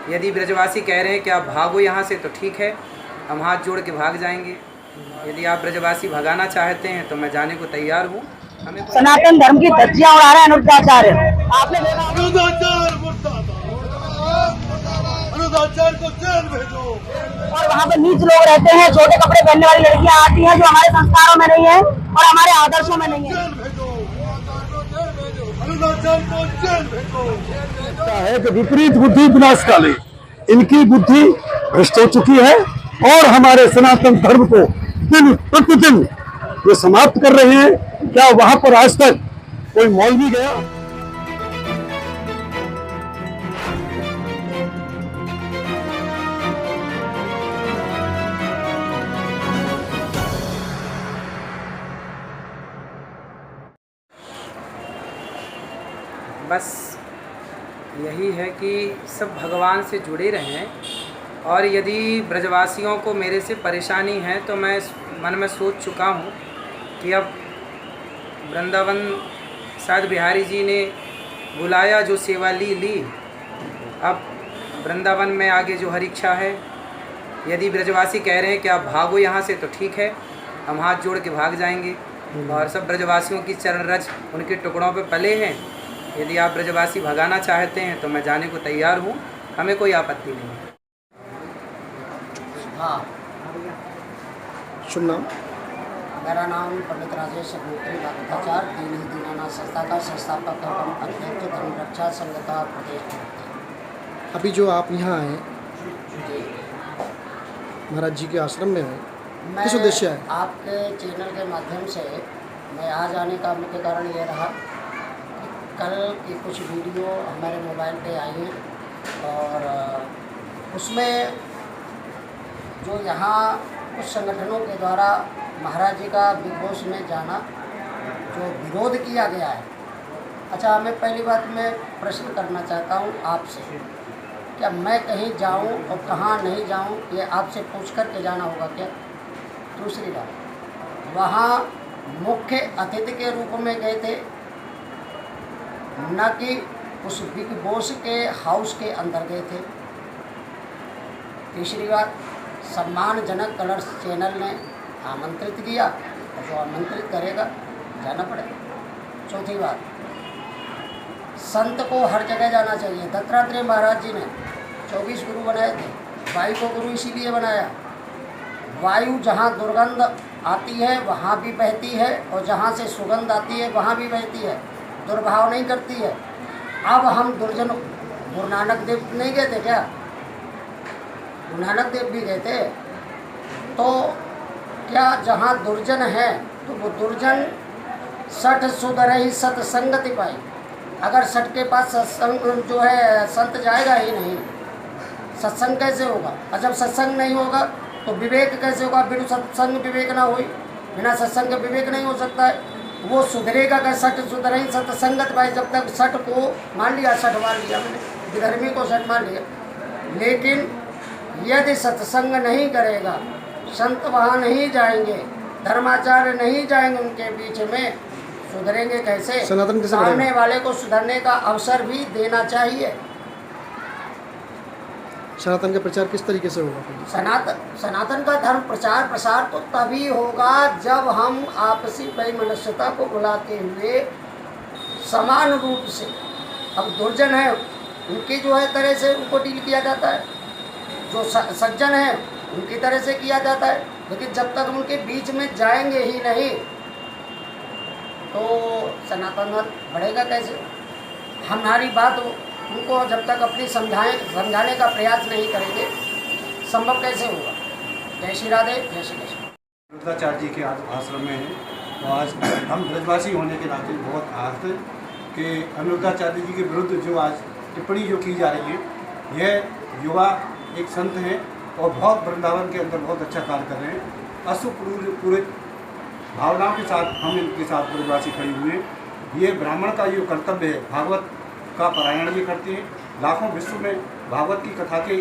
यदि ब्रजवासी कह रहे हैं कि आप भागो यहाँ से तो ठीक है, हम हाथ जोड़ के भाग जाएंगे। यदि आप ब्रजवासी भगाना चाहते हैं तो मैं जाने को तैयार हूँ। हमें सनातन धर्म की धज्जियां उड़ा रहे हैं अनुराचार्य। आपने देखा अनुराचार्य को जेल भेजो। और वहाँ पे नीच लोग रहते हैं, छोटे कपड़े पहनने वाली लड़कियां आती हैं जो हमारे संस्कारों में नहीं है और हमारे आदर्शों में नहीं है। जेल भेजो, अनुराचार्य को जेल भेजो। है कि विपरीत बुद्धि विनाशकाली, इनकी बुद्धि भ्रष्ट हो चुकी है और हमारे सनातन धर्म को दिन प्रतिदिन ये समाप्त कर रहे हैं। क्या वहां पर आज तक कोई मौलवी गया? बस यही है कि सब भगवान से जुड़े रहें। और यदि ब्रजवासियों को मेरे से परेशानी है तो मैं मन में सोच चुका हूँ कि अब वृंदावन शायद बिहारी जी ने बुलाया, जो सेवा ली। अब वृंदावन में आगे जो हर इच्छा है, यदि ब्रजवासी कह रहे हैं कि आप भागो यहाँ से तो ठीक है, हम हाथ जोड़ के भाग जाएंगे। और सब ब्रजवासियों की चरण रज उनके टुकड़ों पे पले हैं। यदि आप ब्रजवासी भगाना चाहते हैं तो मैं जाने को तैयार हूँ, हमें कोई आपत्ति नहीं है। हाँ, शुभ नाम? मेरा नाम पंडित राजेश अग्निहोत्री भागवताचार्य, दीन ही दीनानाथ संस्था का संस्थापक एवं अध्यक्ष, धर्म रक्षा संघ का प्रदेश प्रवक्ता। अभी जो आप यहाँ आए जी, महाराज जी के आश्रम में आए, मैं किस उद्देश्य है? आपके चैनल के माध्यम से मैं आज आने का मुख्य कारण ये रहा कि कल की कुछ वीडियो हमारे मोबाइल पे आई हैं और उसमें जो यहाँ कुछ संगठनों के द्वारा महाराज जी का बिग बॉस में जाना जो विरोध किया गया है। अच्छा, मैं पहली बात मैं प्रश्न करना चाहता हूँ आपसे, क्या मैं कहीं जाऊँ और कहाँ नहीं जाऊँ ये आपसे पूछ कर के जाना होगा क्या? दूसरी बात, वहाँ मुख्य अतिथि के रूप में गए थे, न कि उस बिग बॉस के हाउस के अंदर गए थे। तीसरी बात, सम्मानजनक कलर्स चैनल ने आमंत्रित किया और जो आमंत्रित करेगा जाना पड़ेगा। चौथी बात, संत को हर जगह जाना चाहिए। दत्तात्रेय महाराज जी ने 24 गुरु बनाए थे। वायु को गुरु इसीलिए बनाया, वायु जहाँ दुर्गंध आती है वहाँ भी बहती है और जहाँ से सुगंध आती है वहाँ भी बहती है, दुर्भाव नहीं करती है। अब हम दुर्जन, गुरु नानक देव नहीं गए थे क्या? गुरु नानक देव भी गए थे। तो क्या जहाँ दुर्जन है तो वो दुर्जन सठ सुधरहि सत्संगति पाई। अगर सठ के पास सत्संग जो है संत जाएगा ही नहीं, सत्संग कैसे होगा? और जब सत्संग नहीं होगा तो विवेक कैसे होगा? बिना सत्संग विवेक ना हुई, बिना सत्संग के विवेक नहीं हो सकता है। वो सुधरेगा का सठ सुधरहि सत्संगत पाई। जब तक सठ को मान लिया, सठ मान लिया, मैंने विधर्मी को सठ मान लिया, लेकिन यदि सत्संग नहीं करेगा, संत वहाँ नहीं जाएंगे, धर्माचार्य नहीं जाएंगे उनके बीच में, सुधरेंगे कैसे? सनातन कैसे सामने वाले को सुधरने का अवसर भी देना चाहिए। सनातन का प्रचार किस तरीके से होगा? सनातन का धर्म प्रचार प्रसार तो तभी होगा जब हम आपसी वैमनस्यता को बुलाते हुए समान रूप से, अब दुर्जन है उनकी जो है तरह से उनको डील किया जाता है, जो सज्जन है उनकी तरह से किया जाता है। लेकिन जब तक उनके बीच में जाएंगे ही नहीं तो सनातन धर्म बढ़ेगा कैसे? हमारी बात उनको जब तक अपनी समझाने का प्रयास नहीं करेंगे, संभव कैसे होगा? जय श्री राधे, जय श्री कृष्ण। अनुराचार्य जी के आश्रम में हैं, तो आज हम ब्रजवासी होने के नाते बहुत आहत हैं कि अनुराचार्य जी के विरुद्ध जो आज टिप्पणी जो की जा रही है, यह युवा एक संत हैं और बहुत वृंदावन के अंदर बहुत अच्छा कार्य कर रहे हैं। अशुपूरित भावनाओं के साथ हम इनके साथ ब्रजवासी खड़े हुए हैं। ये ब्राह्मण का जो कर्तव्य है, भागवत का पारायण भी करते हैं, लाखों विश्व में भागवत की कथा के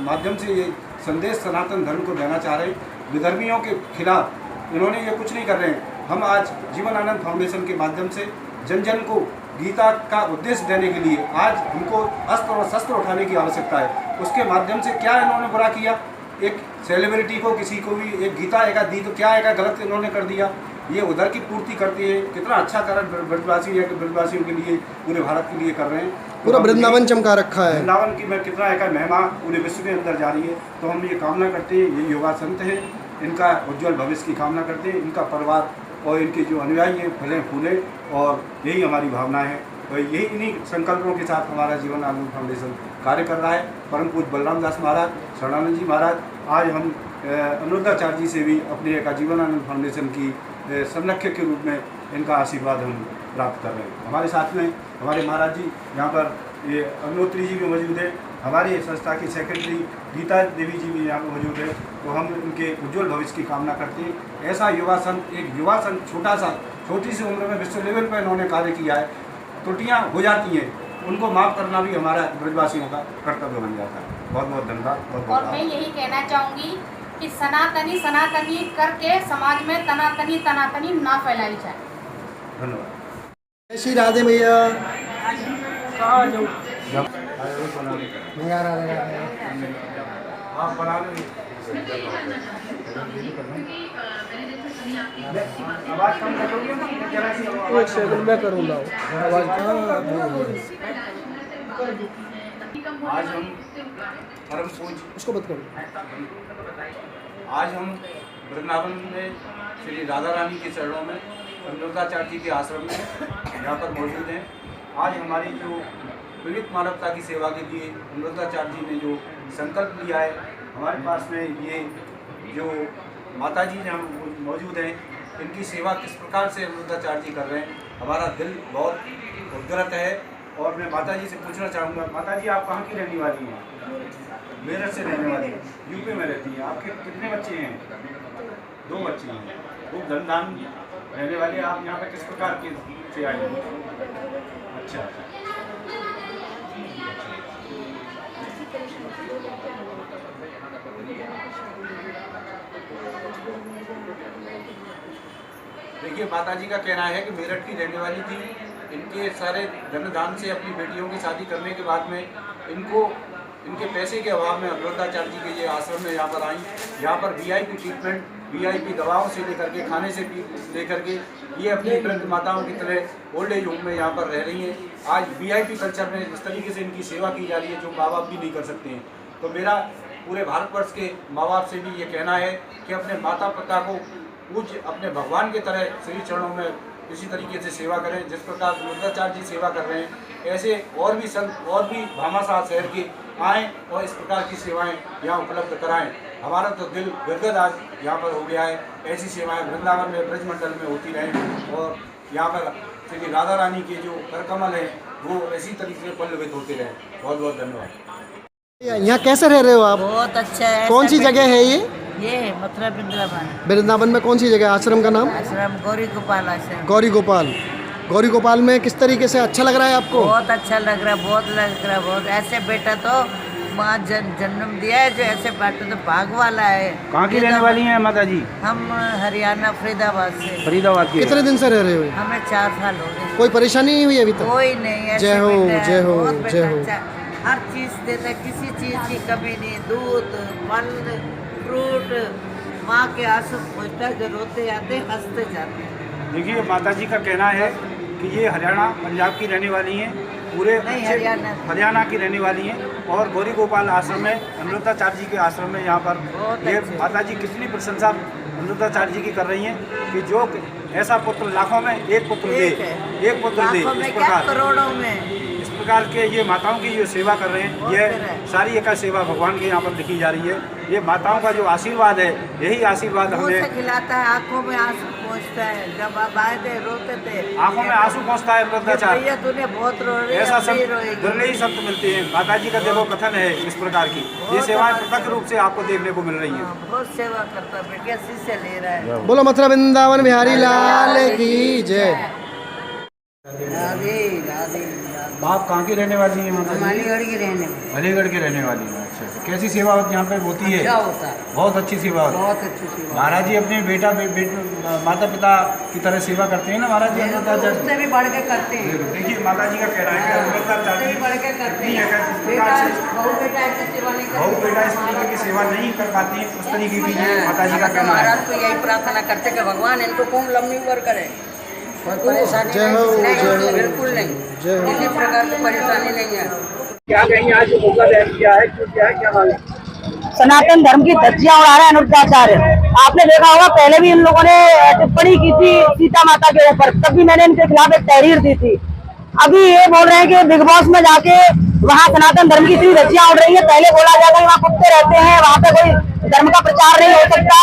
माध्यम से ये संदेश सनातन धर्म को देना चाह रहे हैं। विधर्मियों के खिलाफ इन्होंने ये कुछ नहीं कर रहे हैं। हम आज जीवन आनंद फाउंडेशन के माध्यम से जन जन को गीता का उद्देश्य देने के लिए आज उनको अस्त्र और शस्त्र उठाने की आवश्यकता है। उसके माध्यम से क्या इन्होंने बुरा किया? एक सेलिब्रिटी को, किसी को भी एक गीता एक दी तो क्या एक गलत इन्होंने कर दिया? ये उधर की पूर्ति करती है। कितना अच्छा कार्य ब्रजवासी है कि ब्रजवासियों के लिए, पूरे भारत के लिए कर रहे हैं। पूरा वृंदावन चमका रखा है। वृंदावन की मैं कितना एक महिमा पूरे विश्व के अंदर जा रही है। तो हम ये कामना करते हैं, ये योगा संत हैं, इनका उज्ज्वल भविष्य की कामना करते हैं। इनका परिवार और इनके जो अनुयायी हैं फले फूले, और यही हमारी भावना है। और यही इन्हीं संकल्पों के साथ हमारा जीवन आनंद फाउंडेशन कार्य कर रहा है। परम पूज्य बलराम दास महाराज, शरणानंद जी महाराज, आज हम अनुरुद्धाचार्य जी से भी अपने एक जीवन आनंद फाउंडेशन की संरक्षक के रूप में इनका आशीर्वाद हम प्राप्त कर रहे हैं। हमारे साथ में हमारे महाराज जी यहाँ पर ये अग्नोत्री जी भी मौजूद है। हमारी संस्था की सेक्रेटरी गीता देवी जी भी यहाँ पर मौजूद है। तो हम इनके उज्ज्वल भविष्य की कामना करते हैं। ऐसा युवा संत, एक युवा संत छोटी सी उम्र में विश्व लेवल पर इन्होंने कार्य किया है। त्रुटियाँ हो जाती हैं, उनको माफ़ करना भी हमारा ब्रजवासियों का कर्तव्य बन जाता है। बहुत बहुत धन्यवाद। बहुत और मैं यही कहना चाहूँगी कि सनातनी सनातनी करके समाज में तनातनी ना फैलाई जाए। धन्यवाद। जय श्री राधे मैया। आप बना लो। आवाज़ कम करोगे ना? जरा सी एक सेकंड मैं करूँगा आवाज़। आज हम परम पूज्य, उसको मत करो। आज हम वृंदावन में श्री राधा रानी के चरणों में अनुरुद्धाचार्य जी के आश्रम में यहाँ पर मौजूद हैं। आज हमारी जो पीड़ित मानवता की सेवा के लिए अनुरुद्धाचार्य जी ने जो संकल्प लिया है, हमारे पास में ये जो माता जी ने हम मौजूद हैं, इनकी सेवा किस प्रकार से अनुरुद्धाचार्य जी कर रहे हैं, हमारा दिल बहुत उद्ग्रत है। और मैं माता जी से पूछना चाहूँगा, माता जी आप कहाँ की रहने वाली हैं? मेरठ से रहने वाली हैं, यूपी में रहती हैं। आपके कितने बच्चे हैं? 2 बच्चे हैं। खूब धनदान रहने वाले आप यहाँ पर किस प्रकार के से आए हैं? अच्छा, देखिए माता जी का कहना है कि मेरठ की रहने वाली थी। इनके सारे धनदान से अपनी बेटियों की शादी करने के बाद में इनके पैसे के अभाव में अनुरुद्धाचार्य जी के ये आश्रम में यहाँ पर आई। यहाँ पर VIP ट्रीटमेंट, VIP दवाओं से लेकर के खाने से लेकर के ये अपनी वृद्ध माताओं की तरह ओल्ड एज होम में यहाँ पर रह रही हैं। आज VIP कल्चर में इस तरीके से इनकी सेवा की जा रही है जो माँ बाप भी नहीं कर सकते हैं। तो मेरा पूरे भारतवर्ष के माँ बाप से भी ये कहना है कि अपने माता पिता को पूज्य अपने भगवान की तरह श्री चरणों में इसी तरीके से सेवा करें जिस प्रकार अनुरुद्धाचार्य जी सेवा कर रहे हैं। ऐसे और भी संत और भी भामाशाह शहर के आएँ और इस प्रकार की सेवाएं यहाँ उपलब्ध कराएं। हमारा तो दिल गदगद आज यहाँ पर हो गया है। ऐसी सेवाएं वृंदावन में ब्रजमंडल में होती रहें और यहाँ पर श्री राधा रानी के जो करकमल हैं वो इसी तरीके से पल्लवित होते रहें। बहुत बहुत धन्यवाद। यहाँ कैसे रह रहे हो आप? बहुत अच्छा है। कौन सी जगह है ये? ये मथुरा वृंदावन। वृंदावन में कौन सी जगह? आश्रम का नाम? आश्रम गौरी गोपाल आश्रम। गौरी गोपाल। गौरी गोपाल में किस तरीके से अच्छा लग रहा है आपको? बहुत अच्छा लग रहा है, बहुत लग रहा है, बहुत। ऐसे बेटा तो माँ जन्म दिया है जो ऐसे बेटा तो भाग वाला है। कहाँ की रहने वाली हैं माता जी? हम हरियाणा फरीदाबाद से। फरीदाबाद की। कितने दिन से रह रहे हो? हमें 4 साल हो गए। कोई परेशानी नहीं हुई अभी तक? कोई नहीं। ऐसे जय हो, बेटा है, जय हो, बहुत जय हो। बेटा अच्छा। हर चीज़ देता है, किसी चीज़ की कमी नहीं। दूध, फल, फ्रूट, माँ के आंसू पहुँचता जो रोते आते हंसते जाते। देखिए माता जी का कहना है कि ये हरियाणा पंजाब की रहने वाली हैं, पूरे नहीं, हरियाणा की रहने वाली हैं और गौरी गोपाल आश्रम में अनुरुद्धाचार्य जी के आश्रम में यहाँ पर ये माता जी कितनी प्रशंसा अनुरुद्धाचार्य जी की कर रही हैं कि जो ऐसा पुत्र लाखों में एक पुत्र दे, एक पुत्र दे, इस प्रकार करोड़ों में इस प्रकार के ये माताओं की जो सेवा कर रहे हैं, ये सारी एक सेवा भगवान के यहाँ पर दिखी जा रही है। ये माताओं का जो आशीर्वाद है, यही आशीर्वाद हमें खिलाता है। आंखों में आंसू पहुँचता है। जब आप आए थे रोते थे, आंखों में आंसू पहुँचता है अनुरुद्धाचार्य। तूने बहुत रो रही है, ऐसा अब भी संत रोएगी। दुर्लभ ही संत मिलते हैं। माता जी का देखो कथन है इस प्रकार की, ये सेवाएं प्रत्यक्ष रूप से आपको देखने को मिल रही हैं। बहुत सेवा करता है, बेटिया शिष्य ले रहा है। बोलो मथुरा वृंदावन बिहारी लाल की जय। राधे राधे। आप कहाँ की रहने वाली हैं माता जी? अलीगढ़ की रहने वाली। अलीगढ़ की रहने वाली हैं। कैसी सेवा यहाँ पे होती है? क्या होता है, बहुत अच्छी सेवा होती है। बहुत अच्छी सेवा। महाराज जी अपने माता पिता की तरह सेवा करते हैं ना महाराज जी? उससे भी बढ़ के करते हैं, देखिए माता जी का कहना है कि उससे भी बढ़ के करते हैं। बेटा बहू बेटा ऐसे सेवा नहीं करते, बहू बेटा इस तरीके की सेवा नहीं कर पाती है, उस तरीके की माता जी का कहना है। महाराज तो यही प्रार्थना करते कि भगवान इनको खूब लंबी उम्र करे, कोई परेशानी जय हो, नहीं, जय हो। बिल्कुल नहीं, जय हो। किसी प्रकार की परेशानी नहीं है। क्या कहीं आज मौका किया है, क्यों क्या है, क्या मांगे? सनातन धर्म की धज्जियां उड़ा रहे हैं अनुद्धाचार्य। आपने देखा होगा पहले भी इन लोगों ने टिप्पणी की थी सीता माता के ऊपर, तब भी मैंने इनके खिलाफ एक तहरीर दी थी। अभी ये बोल रहे हैं कि बिग बॉस में जाके वहाँ सनातन धर्म की इतनी धज्जियां उड़ रही है। पहले बोला जाता है वहाँ कुत्ते रहते हैं, वहाँ पे कोई धर्म का प्रचार नहीं हो सकता,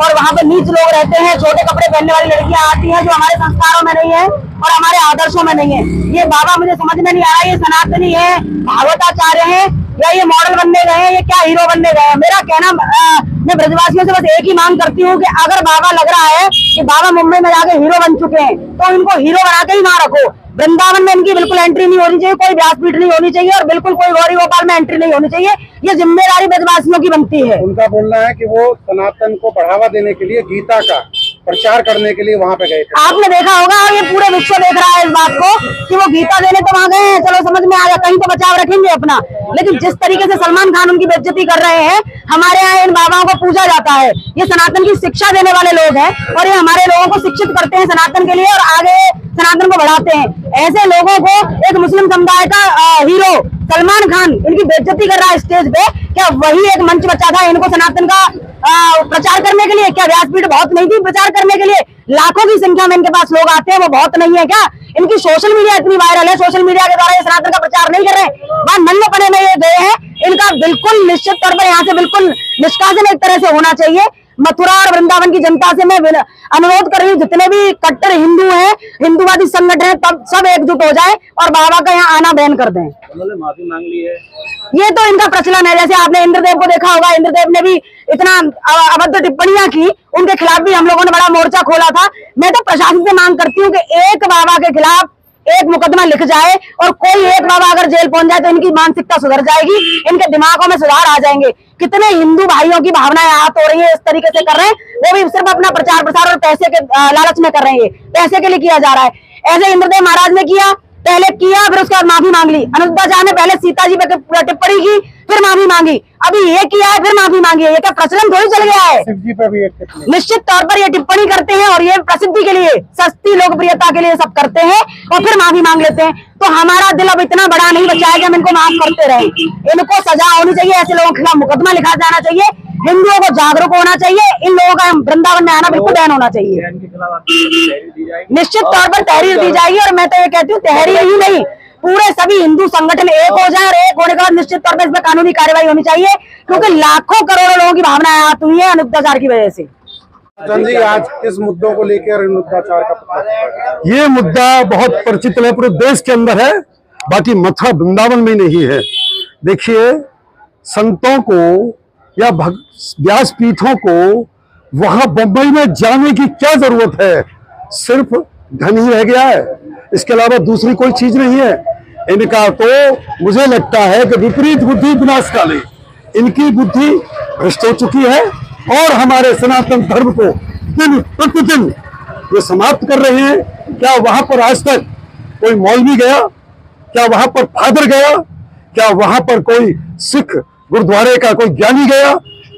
और वहाँ पे नीच लोग रहते हैं, छोटे कपड़े पहनने वाली लड़कियां आती हैं जो हमारे संस्कारों में नहीं है और हमारे आदर्शों में नहीं है। ये बाबा मुझे समझ में नहीं आ रहा, ये सनातनी है, भागवताचार्य है, या ये मॉडल बनने गए हैं, ये क्या हीरो बनने गए हैं? मेरा कहना, मैं ब्रजवासियों से बस एक ही मांग करती हूँ कि अगर बाबा लग रहा है कि बाबा मुंबई में जाके हीरो बन चुके हैं, तो इनको हीरो बना के ही ना रखो। वृंदावन में इनकी बिल्कुल एंट्री नहीं होनी चाहिए, कोई व्यासपीठ नहीं होनी चाहिए, और बिल्कुल कोई गौरी गोपाल में एंट्री नहीं होनी चाहिए। ये जिम्मेदारी ब्रजवासियों की बनती है। उनका बोलना है कि वो सनातन को बढ़ावा देने के लिए गीता का प्रचार करने के लिए वहाँ पे गए थे। आपने देखा होगा, और ये पूरे विश्व देख रहा है इस बात को कि वो गीता देने तो वहां गए हैं, चलो समझ में आ गया, कहीं तो बचाव रखेंगे अपना। लेकिन जिस तरीके से सलमान खान उनकी बेइज्जती कर रहे हैं, हमारे यहाँ इन बाबाओं को पूजा जाता है। ये सनातन की शिक्षा देने वाले लोग हैं, और ये हमारे लोगों को शिक्षित करते हैं सनातन के लिए, और आगे सनातन को बढ़ाते हैं। ऐसे लोगों को एक मुस्लिम समुदाय का हीरो सलमान खान इनकी बेइज्जती कर रहा है स्टेज पे, क्या वही एक मंच बचा था इनको सनातन का प्रचार करने के लिए? क्या व्यासपीठ बहुत नहीं थी प्रचार करने के लिए? लाखों की संख्या में इनके पास लोग आते हैं, वो बहुत नहीं है क्या? इनकी सोशल मीडिया इतनी वायरल है, सोशल मीडिया के द्वारा ये सनातन का प्रचार नहीं कर रहे हैं। वहां नन्हेपने में ये गए हैं, इनका बिल्कुल निश्चित तौर पर यहाँ से बिल्कुल निष्कासन एक तरह से होना चाहिए। मथुरा और वृंदावन की जनता से मैं अनुरोध कर रही हूँ, जितने भी कट्टर हिंदू हैं, हिंदूवादी संगठन है, तब सब एकजुट हो जाए और बाबा का यहाँ आना बैन कर दें। उन्होंने माफी मांग ली है। ये तो इनका प्रचलन है। जैसे आपने इंद्रदेव को देखा होगा, इंद्रदेव ने भी इतना अभद्र टिप्पणियां की, उनके खिलाफ भी हम लोगों ने बड़ा मोर्चा खोला था। मैं तो प्रशासन से मांग करती हूँ कि एक बाबा के खिलाफ एक मुकदमा लिख जाए, और कोई एक बाबा अगर जेल पहुंच जाए तो इनकी मानसिकता सुधर जाएगी, इनके दिमागों में सुधार आ जाएंगे। कितने हिंदू भाइयों की भावनाएं आहत हो रही है, इस तरीके से कर रहे हैं, वो भी सिर्फ अपना प्रचार प्रसार और पैसे के लालच में कर रहे हैं, पैसे के लिए किया जा रहा है। ऐसे इंद्रदेव महाराज ने किया, पहले किया, फिर उसके बाद माफी मांग ली। अनुद्धाचार्य ने पहले सीता जी पे टिप्पणी की, फिर माफी मांगी, अभी ये किया है, फिर माफी मांगी है। ये क्या प्रचलन थोड़ी चल गया है? शिव जी पे भी एक निश्चित तौर पर ये टिप्पणी करते हैं, और ये प्रसिद्धि के लिए, सस्ती लोकप्रियता के लिए सब करते हैं, और फिर माफी मांग लेते हैं। तो हमारा दिल अब इतना बड़ा नहीं बचा है कि हम इनको माफ करते रहे। इनको सजा होनी चाहिए, ऐसे लोगों के खिलाफ मुकदमा लिखा जाना चाहिए, हिंदुओं को जागरूक होना चाहिए, इन लोगों का वृंदावन में आना बिल्कुल बैन होना चाहिए। निश्चित तौर पर तहरीर दी जाएगी, और मैं तो ये कहती हूँ तहरीर ही नहीं, पूरे सभी हिंदू संगठन एक हो जाए, और एक होने के बाद निश्चित तौर पर इस पर कानूनी कार्रवाई होनी चाहिए, क्योंकि लाखों करोड़ों लोगों की भावनाएं आहत हुई है अनुद्धाचार की वजह से। जी आज किस मुद्दों को लेकर अनुद्धाचार का? ये मुद्दा बहुत परिचित है, पूरे देश के अंदर है, बाकी मथुरा वृंदावन में नहीं है। देखिए, संतों को या व्यास पीठों को वहां बंबई में जाने की क्या जरूरत है? सिर्फ धन ही रह गया है, इसके अलावा दूसरी कोई चीज नहीं है। इनका तो मुझे लगता है कि विपरीत बुद्धि विनाशकाली, इनकी बुद्धि भ्रष्ट हो चुकी है, और हमारे सनातन धर्म को दिन प्रतिदिन ये समाप्त कर रहे हैं। क्या वहां पर आज तक कोई मौलवी गया? क्या वहां पर फादर गया? क्या वहां पर कोई सिख गुरुद्वारे का कोई ज्ञानी गया?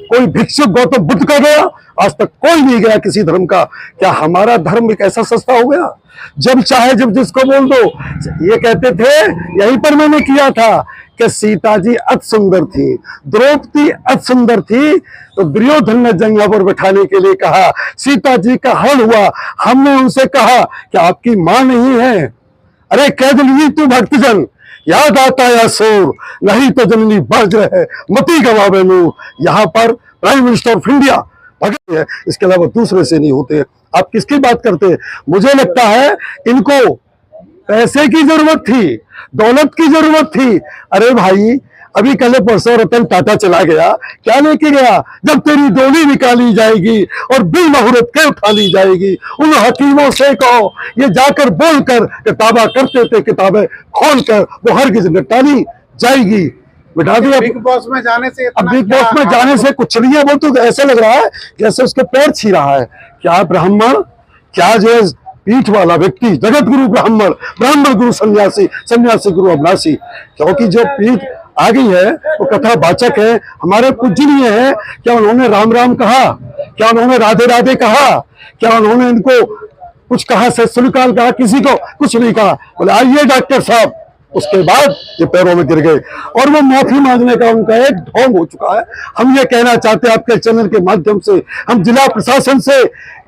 कोई भिक्षुक गौतम बुद्ध का गया? आज तक कोई नहीं गया किसी धर्म का। क्या हमारा धर्म एक ऐसा सस्ता हो गया, जब चाहे जब जिसको बोल दो? ये कहते थे, यहीं पर मैंने किया था कि सीता जी अति सुंदर थी, द्रौपदी अति सुंदर थी, तो दुर्योधन ने जंगला पर बैठाने के लिए कहा, सीता जी का हल हुआ, हमने उनसे कहा कि आपकी मां नहीं है। अरे कह दिली तू भक्तजन, याद आता है असुर, नहीं तो जननी वज्र है, मती गवावे नूर। यहाँ पर प्राइम मिनिस्टर ऑफ इंडिया भगत है, इसके अलावा दूसरे से नहीं होते। आप किसकी बात करते हैं? मुझे लगता है इनको पैसे की जरूरत थी, दौलत की जरूरत थी। अरे भाई, अभी कल परसों रतन टाटा चला गया, क्या लेके गया? जब तेरी डोली निकाली जाएगी और बिल मुहूर्त के उठा ली जाएगी, उन हकीमों से कहो ये जाकर बोलकर किताबा करते थे, किताबें खोलकर वो हरगिज निपटानी जाएगी। बिठा दिया। बिग बॉस में जाने से अब बिग बॉस में जाने से कुछ नहीं है, वो तो ऐसे लग रहा है जैसे उसके पैर छी रहा है। क्या ब्राह्मण, क्या जो पीठ वाला व्यक्ति, जगत गुरु ब्राह्मण, ब्राह्मण गुरु सन्यासी, सन्यासी गुरु अविनाशी, क्योंकि जो पीठ आ गई है वो कथा वाचक है, हमारे पूजनीय है। क्या उन्होंने राम राम कहा? क्या उन्होंने राधे राधे कहा? क्या उन्होंने इनको कुछ कहा, सत्सुकाल कहा? किसी को कुछ नहीं कहा। बोले आइए डॉक्टर साहब, उसके बाद ये पैरों में गिर गए और वो माफी मांगने का उनका एक ढोंग हो चुका है। हम ये कहना चाहते हैं आपके चैनल के माध्यम से, हम जिला प्रशासन से,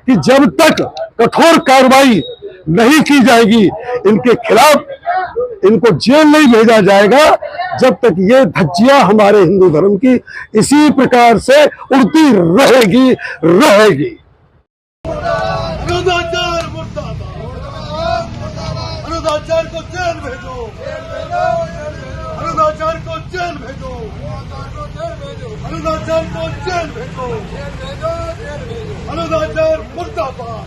कि जब तक कठोर कार्रवाई नहीं की जाएगी इनके खिलाफ, इनको जेल नहीं भेजा जाएगा, जब तक ये धज्जियां हमारे हिंदू धर्म की इसी प्रकार से उड़ती रहेगी। अनुदाचार मुर्दाबाद, अनुदाचार को जेल भेजो, अनुदाचार को जेल भेजो, अनुदाचार को जेल भेजो, अनुदाचार मुर्दाबाद।